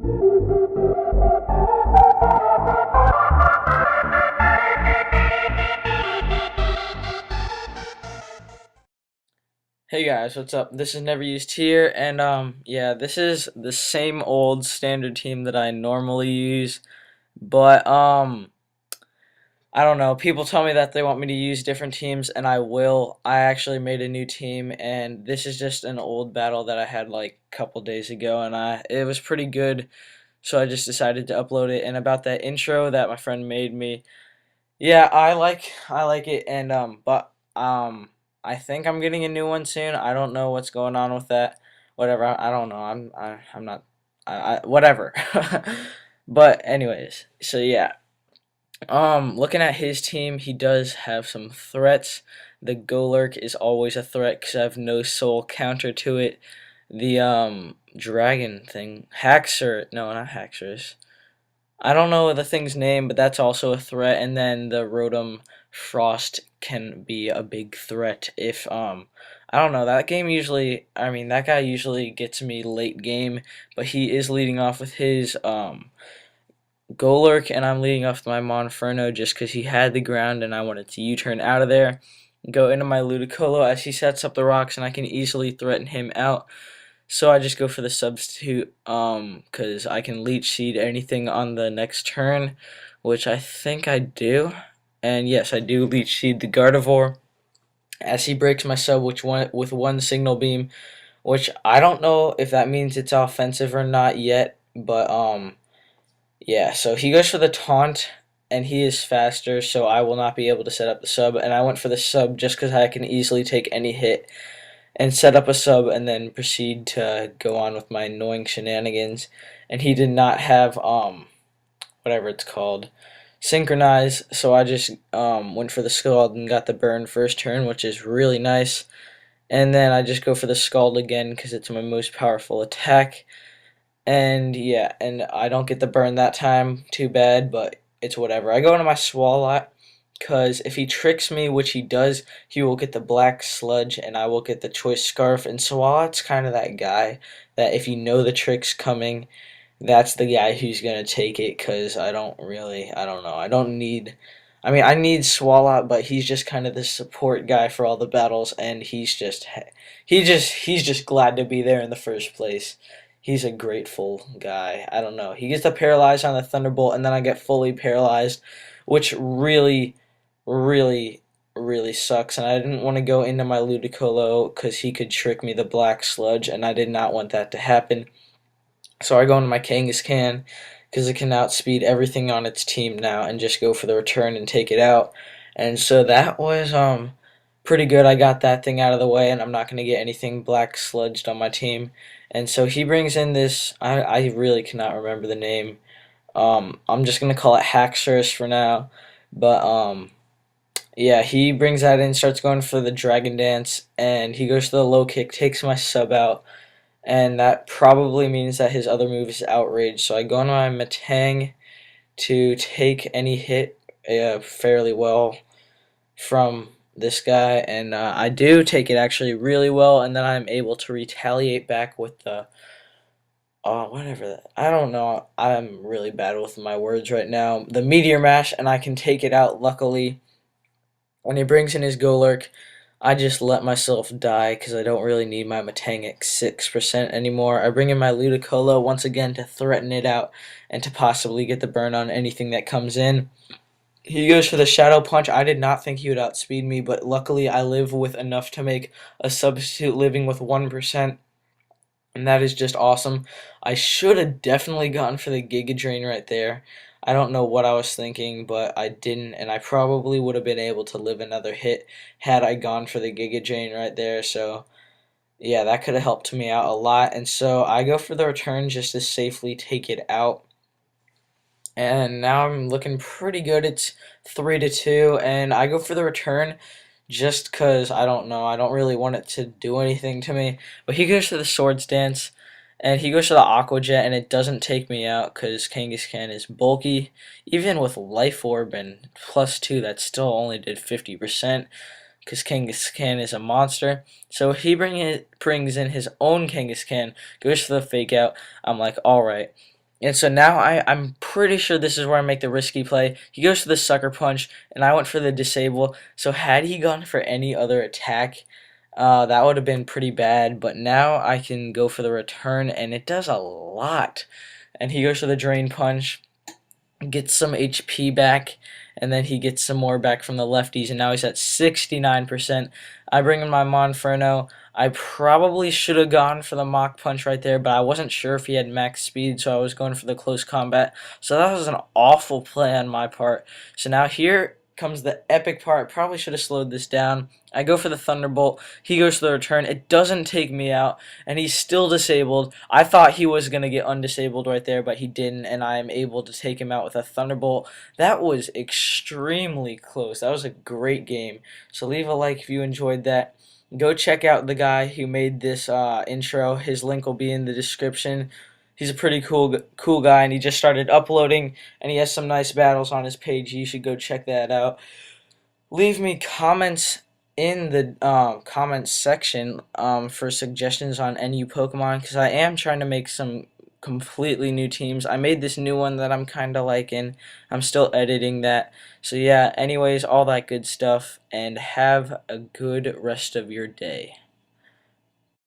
Hey guys, what's up? This is NeverUsedTier, and yeah, this is the same old standard team that I normally use, but I don't know. People tell me that they want me to use different teams, and I will. I actually made a new team, and this is just an old battle that I had like a couple days ago, and it was pretty good, so I just decided to upload it. And about that intro that my friend made me, yeah, I like it, and I think I'm getting a new one soon. I don't know what's going on with that. Whatever. I don't know. I'm not. Whatever. But anyways, so yeah. Looking at his team, he does have some threats. The Golurk is always a threat because I have no soul counter to it. The dragon thing, Haxor. No, not Haxorus. I don't know the thing's name, but that's also a threat. And then the Rotom Frost can be a big threat if I don't know, that game usually, I mean, that guy usually gets me late game, but he is leading off with his Golurk, and I'm leading off with my Monferno just because he had the ground and I wanted to U-turn out of there, go into my Ludicolo as he sets up the rocks, and I can easily threaten him out. So I just go for the substitute, because I can leech seed anything on the next turn, which I think I do. And yes, I do leech seed the Gardevoir as he breaks my sub with one signal beam, which I don't know if that means it's offensive or not yet, but yeah, so he goes for the taunt, and he is faster, so I will not be able to set up the sub, and I went for the sub just because I can easily take any hit and set up a sub and then proceed to go on with my annoying shenanigans. And he did not have whatever it's called, synchronize, so I just went for the Scald and got the burn first turn, which is really nice. And then I just go for the Scald again because it's my most powerful attack. And yeah, and I don't get the burn that time, too bad, but it's whatever. I go into my Swalot, because if he tricks me, which he does, he will get the black sludge and I will get the choice scarf. And Swalot's kind of that guy that if you know the trick's coming, that's the guy who's going to take it, because I don't know, I mean, I need Swalot, but he's just kind of the support guy for all the battles, and he's just glad to be there in the first place. He's a grateful guy. I don't know. He gets the paralyze on the Thunderbolt, and then I get fully paralyzed, which really sucks. And I didn't want to go into my Ludicolo because he could trick me the black sludge, and I did not want that to happen. So I go into my Kangaskhan because it can outspeed everything on its team now and just go for the return and take it out. And so that was pretty good. I got that thing out of the way, and I'm not going to get anything black sludged on my team. And so he brings in this, I really cannot remember the name. I'm just going to call it Haxorus for now. But yeah, he brings that in, starts going for the Dragon Dance, and he goes to the low kick, takes my sub out, and that probably means that his other move is Outrage. So I go on my Metang to take any hit fairly well from this guy, and I do take it actually really well, and then I'm able to retaliate back with the whatever that, I don't know, I'm really bad with my words right now, the Meteor Mash, and I can take it out. Luckily, when he brings in his Golurk, I just let myself die because I don't really need my Metang at 6% anymore. I bring in my Ludicolo once again to threaten it out and to possibly get the burn on anything that comes in. He goes for the Shadow Punch. I did not think he would outspeed me, but luckily I live with enough to make a substitute living with 1%, and that is just awesome. I should have definitely gone for the Giga Drain right there. I don't know what I was thinking, but I didn't, and I probably would have been able to live another hit had I gone for the Giga Drain right there. So yeah, that could have helped me out a lot, and so I go for the return just to safely take it out. And now I'm looking pretty good. It's 3-2, and I go for the return just because I don't know. I don't really want it to do anything to me. But he goes for the Swords Dance, and he goes for the Aqua Jet, and it doesn't take me out because Kangaskhan is bulky. Even with Life Orb and +2, that still only did 50% because Kangaskhan is a monster. So he brings in his own Kangaskhan, goes for the Fake Out. I'm like, alright. And so now I'm pretty sure this is where I make the risky play. He goes for the sucker punch, and I went for the disable. So had he gone for any other attack, that would have been pretty bad. But now I can go for the return, and it does a lot. And he goes for the drain punch, gets some HP back, and then he gets some more back from the lefties, and now he's at 69%. I bring in my Monferno. I probably should have gone for the Mach Punch right there, but I wasn't sure if he had max speed, so I was going for the close combat. So that was an awful play on my part. So now here comes the epic part. Probably should have slowed this down. I go for the Thunderbolt. He goes for the return. It doesn't take me out, and he's still disabled. I thought he was going to get undisabled right there, but he didn't, and I am able to take him out with a Thunderbolt. That was extremely close. That was a great game. So leave a like if you enjoyed that. Go check out the guy who made this intro. His link will be in the description. He's a pretty cool guy, and he just started uploading, and he has some nice battles on his page. You should go check that out. Leave me comments in the comments section for suggestions on NU Pokemon, because I am trying to make some completely new teams. I made this new one that I'm kind of liking. I'm still editing that. So yeah, anyways, all that good stuff, and have a good rest of your day.